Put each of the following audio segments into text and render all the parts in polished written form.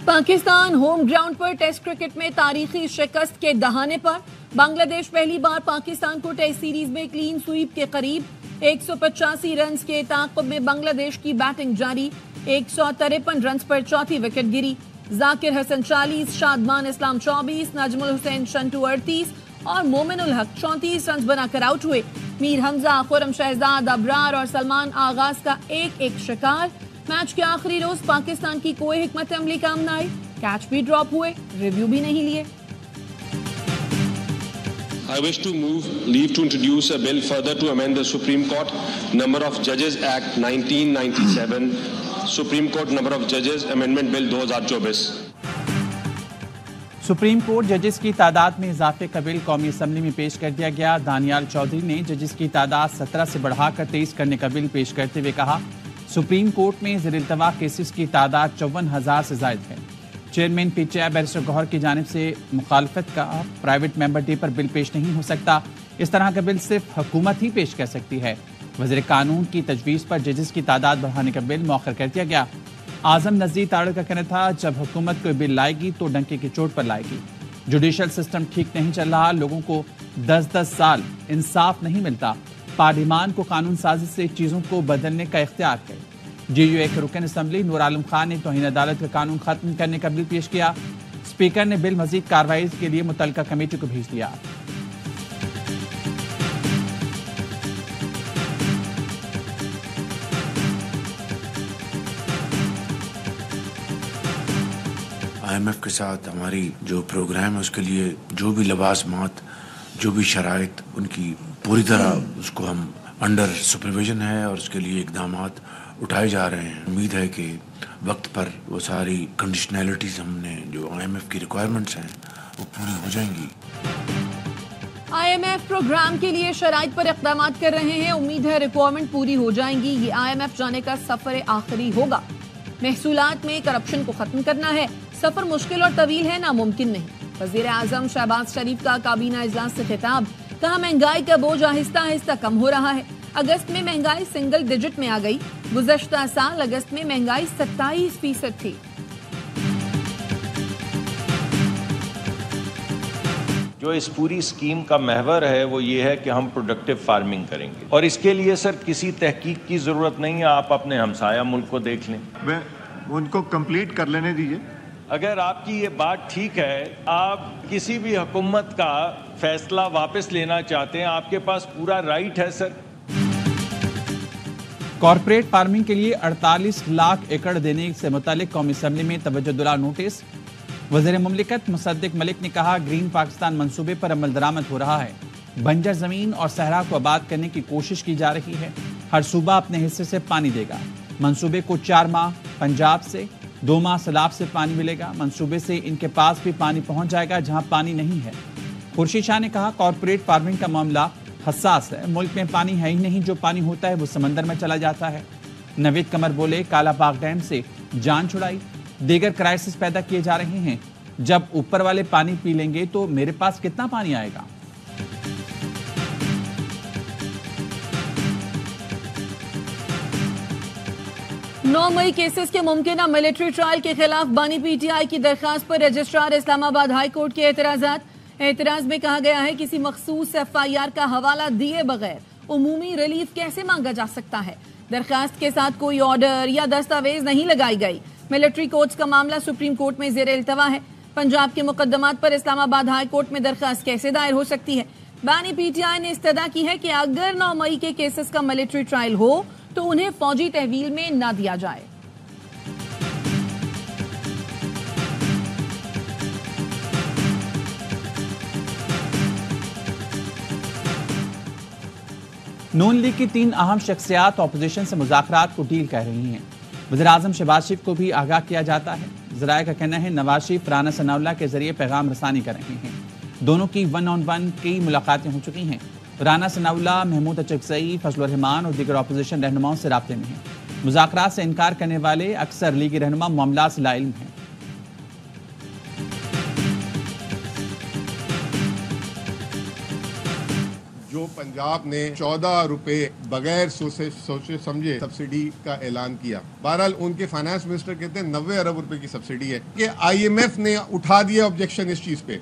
Pakistan home ground पर test cricket में तारीखी शिकस्त के दहाने पर। बांग्लादेश पहली बार पाकिस्तान को टेस्ट सीरीज में क्लीन स्वीप के करीब। 185 रन के ताक़ुब में बांग्लादेश की बैटिंग जारी। 153 रन पर चौथी विकेट गिरी। जाकिर हसन 40, शादमान इस्लाम 24, नजमुल हुसैन शंटू 38 और मोमिनुल हक 34 रन बनाकर आउट हुए। मीर हमजा, खुरम शहजाद, अबरार और सलमान आगाज का एक एक शिकार। मैच के आखिरी रोज पाकिस्तान की कोई हिकमत अमली काम न आई। कैच भी ड्रॉप हुए, रिव्यू भी नहीं लिए। I wish to leave to introduce a bill further to amend the Supreme Court Number of Judges Act 1997, Supreme Court Number of Judges Amendment Bill 2024। Supreme court जजेस की तादाद में इजाफे का बिल कौमी असम्बली में पेश कर दिया गया। दानियाल चौधरी ने जजेस की तादाद 17 से बढ़ाकर 23 करने का बिल पेश करते हुए कहा, सुप्रीम कोर्ट में ज़ेर-इल्तवा केसेस की तादाद 54,000 से जायद है। चेयरमैन पीटीआई बैरिस्टर गौहर की जानिब से मुखालफत का प्राइवेट मेंबर डे पर बिल पेश नहीं हो सकता। इस तरह का बिल सिर्फ हुकूमत ही पेश कर सकती है। वज़ीर कानून की तजवीज़ पर जजेस की तादाद बढ़ाने का बिल मौखर कर दिया गया। आजम नज़ीर तारड़ का कहना था, जब हुकूमत कोई बिल लाएगी तो डंके की चोट पर लाएगी। जुडिशल सिस्टम ठीक नहीं चल रहा, लोगों को 10-10 साल इंसाफ नहीं मिलता। पार्लिमान को कानून साजी से चीज़ों को बदलने का इख्तियार है। JUA के रुकन असम्बली नूर आलम खान ने तौहीन अदालत का कानून खत्म करने का बिल पेश किया। स्पीकर ने बिल मजीद कार्रवाई के लिए मुतल्लिका कमेटी को भेज दिया। IMF के साथ हमारी जो प्रोग्राम है उसके लिए जो भी लवाजमात, जो भी शराइत, उनकी पूरी तरह उसको हम अंडर सुपरविजन है और उसके लिए इकदामात उठाए जा रहे हैं। उम्मीद है कि वक्त पर वो सारी कंडीशनैलिटीज हमने जो IMF की रिक्वायरमेंट्स हैं वो पूरी हो जाएंगी। IMF प्रोग्राम के लिए शराइत पर इक़दाम कर रहे हैं। उम्मीद है रिक्वायरमेंट पूरी हो जाएंगी। ये IMF जाने का सफर आखिरी होगा। महसूलात में करप्शन को खत्म करना है। सफर मुश्किल और तवील है, नामुमकिन नहीं। वज़ीर आज़म शहबाज शरीफ का काबीना इजलास से खिताब। कहा, महंगाई का बोझ आहिस्ता आहिस्ता कम हो रहा है। अगस्त में महंगाई सिंगल डिजिट में आ गई। गुज़श्ता साल अगस्त में महंगाई 27% थी। जो इस पूरी स्कीम का महवर है वो ये है कि हम प्रोडक्टिव फार्मिंग करेंगे और इसके लिए सर किसी तहकीक की ज़रूरत नहीं है। आप अपने हमसाया मुल्क को देख लें। मैं उनको कंप्लीट कर लेने दीजिए। अगर आपकी ये बात ठीक है, आप किसी भी हुकूमत का फैसला वापस लेना चाहते हैं, आपके पास पूरा राइट है सर। कॉर्पोरेट फार्मिंग के लिए 48 लाख एकड़ देने से मुतालिक कौमी असम्बली में तवज्जोदुला नोटिस। वज़ीर मुमलिकत मुसद्दिक मलिक ने कहा, ग्रीन पाकिस्तान मंसूबे पर अमल दरामद हो रहा है। बंजर जमीन और सहरा को आबाद करने की कोशिश की जा रही है। हर सूबा अपने हिस्से से पानी देगा। मंसूबे को 4 माह पंजाब से, 2 माह सैलाब से पानी मिलेगा। मंसूबे से इनके पास भी पानी पहुंच जाएगा जहां पानी नहीं है। खुर्शीद शाह ने कहा, कॉर्पोरेट फार्मिंग का मामला हसास है। मुल्क में पानी है ही नहीं, जो पानी होता है वो समंदर में चला जाता है। नवीद कमर बोले, कालाबाग डैम से जान छुड़ाई। दीगर क्राइसिस पैदा किए जा रहे हैं। जब ऊपर वाले पानी पी लेंगे तो मेरे पास कितना पानी आएगा। नौ मई केसेस के मुमकिन मिलिट्री ट्रायल के खिलाफ बानी PTI की दरखास्त पर रजिस्ट्रार इस्लामाबाद हाई कोर्ट के एतराज में कहा गया है, किसी मखसूस FIR का हवाला दिए बगैर उमूमी रिलीफ कैसे मांगा जा सकता है। दरखास्त के साथ कोई ऑर्डर या दस्तावेज नहीं लगाई गई। मिलिट्री कोर्ट्स का मामला सुप्रीम कोर्ट में ज़ेर-ए-इल्तवा है। पंजाब के मुकदमात पर इस्लामाबाद हाई कोर्ट में दरखास्त कैसे दायर हो सकती है। बानी PTI ने इस्तदा की है कि अगर 9 मई के केसेस का मिलिट्री ट्रायल हो तो उन्हें फौजी तहवील में न दिया जाए। नून लीग की 3 अहम शख्सियात ऑपोजिशन से मुज़ाकरात को डील कर रही हैं। वज़ीर आज़म शहबाज शरीफ को भी आगाह किया जाता है। ज़राए का कहना है, नवाज शरीफ राना सनाउल्लाह के जरिए पैगाम रसानी कर रहे हैं। दोनों की 1-on-1 की मुलाकातें हो चुकी हैं। राना सनाउल्लाह महमूद अचकज़ई, फजलुर रहमान और दीगर ऑपोजिशन रहनुमाओं से राब्ते में हैं। मुज़ाकरात से इनकार करने वाले अक्सर लीगी रहनुमा मामला से लाइल्म हैं। जो पंजाब ने 14 रुपए बगैर सोचे समझे सब्सिडी का ऐलान किया। बहरहाल उनके फाइनेंस मिनिस्टर कहते हैं 90 अरब रुपए की सब्सिडी है कि IMF ने उठा दिया ऑब्जेक्शन इस चीज पे।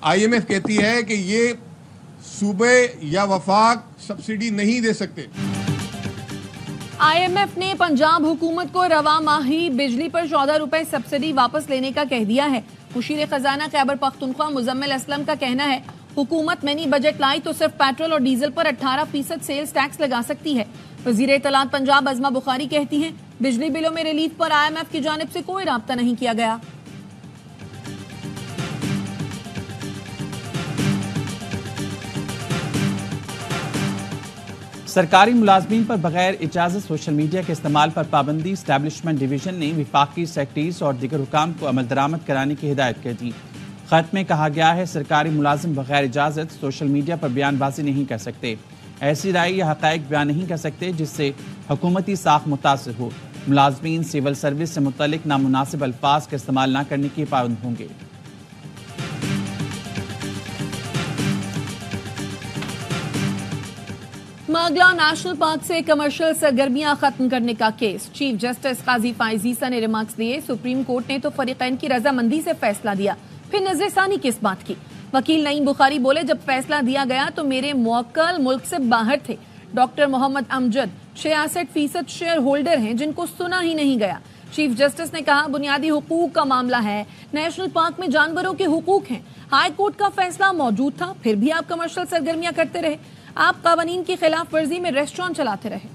IMF कहती है कि ये सूबे या वफाक सब्सिडी नहीं दे सकते। IMF ने पंजाब हुकूमत को रवा माही बिजली पर 14 रुपए सब्सिडी वापस लेने का कह दिया है। मुशीर खजाना खैबर पख्तूनख्वा मुजम्मिल असलम का कहना है हुकूमत मिनी बजट लाई तो सिर्फ पेट्रोल और डीजल पर 18% सेल्स टैक्स लगा सकती है। वजीर इत्तलात पंजाब अज़मा बुखारी कहती हैं बिजली बिलों में रिलीफ पर IMF की जानिब से कोई राब्ता नहीं किया गया। सरकारी मुलाजमीन पर बगैर इजाजत सोशल मीडिया के इस्तेमाल पर पाबंदी। इस्टेब्लिशमेंट डिवीजन ने विफाकी सेक्रेटरीज और दीगर हुकाम को अमल दरामद कराने की हिदायत कर दी। खत में कहा गया है सरकारी मुलाजिम बगैर इजाजत सोशल मीडिया पर बयानबाजी नहीं कर सकते, ऐसी राय या हक़ाइक़ बयान नहीं कर सकते जिससे हुकूमती साख मुतासिर हो। मुलाजमीन सिविल सर्विस से मुतल्लिक नामुनासिब अल्फाज का इस्तेमाल न करने के पाबंद होंगे। मागला नेशनल पार्क से कमर्शियल सरगर्मियां खत्म करने का केस। चीफ जस्टिस काजी फाइजीसा ने रिमार्क्स दिए सुप्रीम कोर्ट ने तो फरीकैन की रजामंदी से फैसला दिया, फिर नजरसानी किस बात की। वकील नईम बुखारी बोले जब फैसला दिया गया तो मेरे मुवक्किल मुल्क से बाहर थे। Doctor Mohammad Amjad 66% share holder हैं जिनको सुना ही नहीं गया। चीफ जस्टिस ने कहा बुनियादी हुकूक का मामला है, नेशनल पार्क में जानवरों के हुकूक हैं। हाई कोर्ट का फैसला मौजूद था, फिर भी आप कमर्शियल सरगर्मियां करते रहे। आप कानून की खिलाफ वर्जी में रेस्टोरेंट चलाते रहे।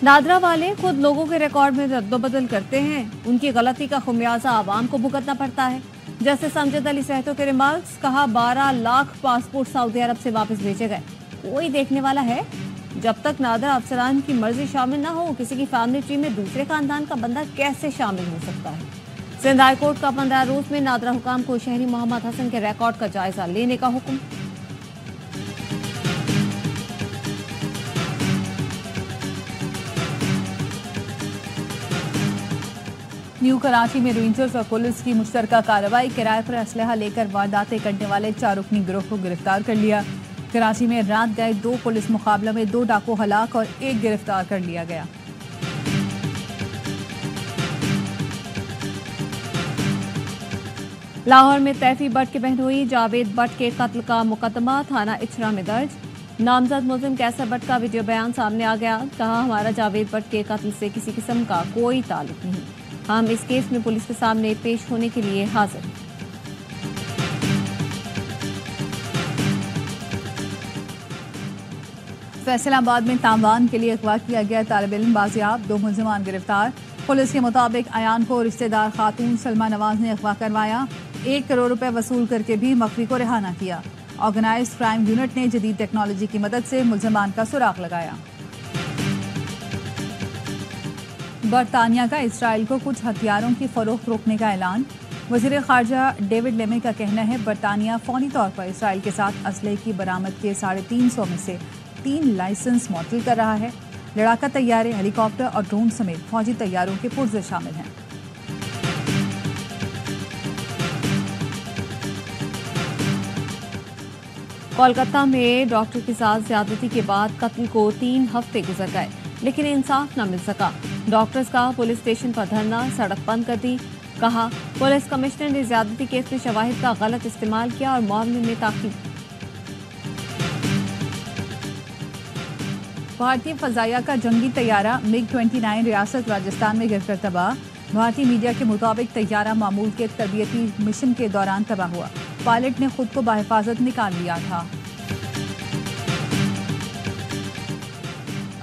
नादरा वाले खुद लोगों के रिकॉर्ड में रद्दोबदल करते हैं, उनकी गलती का खुमियाजा आवाम को भुगतना पड़ता है। जस्टिस अमजद अली सहतो के रिमार्क्स। कहा 12 लाख पासपोर्ट सऊदी अरब से वापस भेजे गए, कोई देखने वाला है? जब तक नादरा अफसरान की मर्जी शामिल ना हो किसी की फैमिली ट्री में दूसरे खानदान का बंदा कैसे शामिल हो सकता है? सिंध हाई कोर्ट का 15 रोज में नादरा हुकाम को शहरी मोहम्मद हसन के रिकॉर्ड का जायजा लेने का हुक्म। न्यू कराची में रेंजर्स और पुलिस की मुश्तरका कार्रवाई। किराए पर असलहा लेकर वारदातें करने वाले 4 रुकनी गिरोह को गिरफ्तार कर लिया। कराची में रात गए 2 पुलिस मुकाबला में 2 डाकू हलाक और 1 गिरफ्तार कर लिया गया। लाहौर में तैफी भट्ट की बहनोई जावेद भट्ट के कत्ल का मुकदमा थाना इचरा में दर्ज। नामजद मुलजिम कैसर भट्ट का वीडियो बयान सामने आ गया। कहा हमारा जावेद भट्ट के कत्ल से किसी किस्म का कोई ताल्लुक नहीं, हम इस केस में पुलिस के सामने पेश होने के लिए हाजिर हैं। फैसलाबाद में तावान के लिए अगवा किया गया तालिब इल्म बाजियाब, 2 मुलजिमान गिरफ्तार। पुलिस के मुताबिक अयान को रिश्तेदार खातून सलमा नवाज ने अगवा करवाया, 1 करोड़ रुपए वसूल करके भी मखफी को रिहा न किया। ऑर्गेनाइज्ड क्राइम यूनिट ने जदीद टेक्नोलॉजी की मदद से मुलजिमान का सुराग लगाया। बरतानिया का इसराइल को कुछ हथियारों की फरोख्त रोकने का ऐलान। वज़ीर ख़ारजा डेविड लेमे का कहना है बरतानिया फ़ौरी तौर पर इसराइल के साथ असलहे की बरामद के 350 में से 3 लाइसेंस मुअत्तल कर रहा है। लड़ाका तैयारे, हेलीकॉप्टर और ड्रोन समेत फौजी तैयारों के पुर्जे शामिल हैं। कोलकाता में डॉक्टर के साथ ज्यादती के बाद कत्ल को 3 हफ्ते गुजर गए, लेकिन इंसाफ न मिल सका। डॉक्टर्स का पुलिस स्टेशन पर धरना, सड़क बंद कर दी। कहा पुलिस कमिश्नर ने ज्यादती केस में शवाहिद का गलत इस्तेमाल किया और मामले में ताकीद। भारतीय फजाइया का जंगी तैयारा MiG-29 रियासत राजस्थान में गिरकर तबाह। भारतीय मीडिया के मुताबिक तैयारा मामूल के तरबियती मिशन के दौरान तबाह हुआ। पायलट ने खुद को बाहिफाजत निकाल लिया था।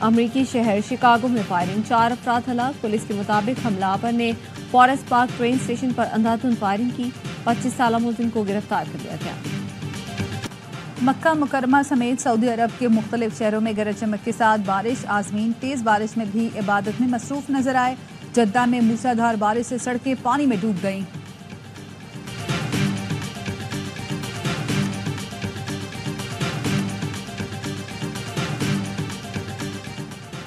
अमरीकी शहर शिकागो में फायरिंग, 4 अफराद हलाक। पुलिस के मुताबिक हमलावर ने फॉरेस्ट पार्क ट्रेन स्टेशन पर अंधाधुंध फायरिंग की। 25 साल मुलजिम को गिरफ्तार कर लिया गया। मक्का मुकरमा समेत सऊदी अरब के मुख्तलिफ शहरों में गरज चमक के साथ बारिश। आज़मीन तेज बारिश में भी इबादत में मसरूफ नजर आए। जद्दा में मूसलाधार बारिश से सड़कें पानी में डूब गईं।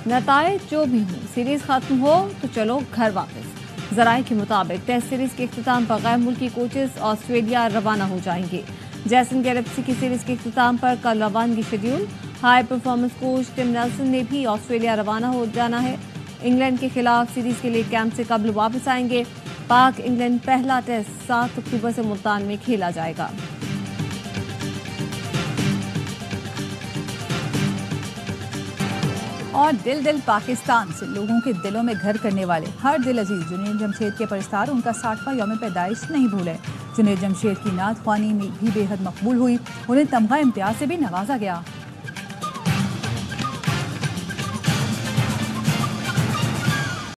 नताइज जो भी हो, सीरीज खत्म हो तो चलो घर वापस। जराये के मुताबिक टेस्ट सीरीज के इख्तिताम पर गैर मुल्की कोचेस ऑस्ट्रेलिया रवाना हो जाएंगे। जैसन गैलेक्सी की सीरीज के इख्तिताम पर कल रवानगी schedule. High performance coach Tim Nelson ने भी ऑस्ट्रेलिया रवाना हो जाना है। इंग्लैंड के खिलाफ सीरीज के लिए कैंप से कबल वापस आएंगे। पाक इंग्लैंड पहला टेस्ट 7 अक्टूबर से मुल्तान में खेला जाएगा। और दिल दिल पाकिस्तान से लोगों के दिलों में घर करने वाले हर दिल अजीज जुनैद जमशेद के परस्तार उनका 60वां यौम पैदाइश नहीं भूले। जुनैद जमशेद की नात ख्वानी में भी बेहद मकबूल हुई। उन्हें तमगा इम्तियाज से भी नवाजा गया।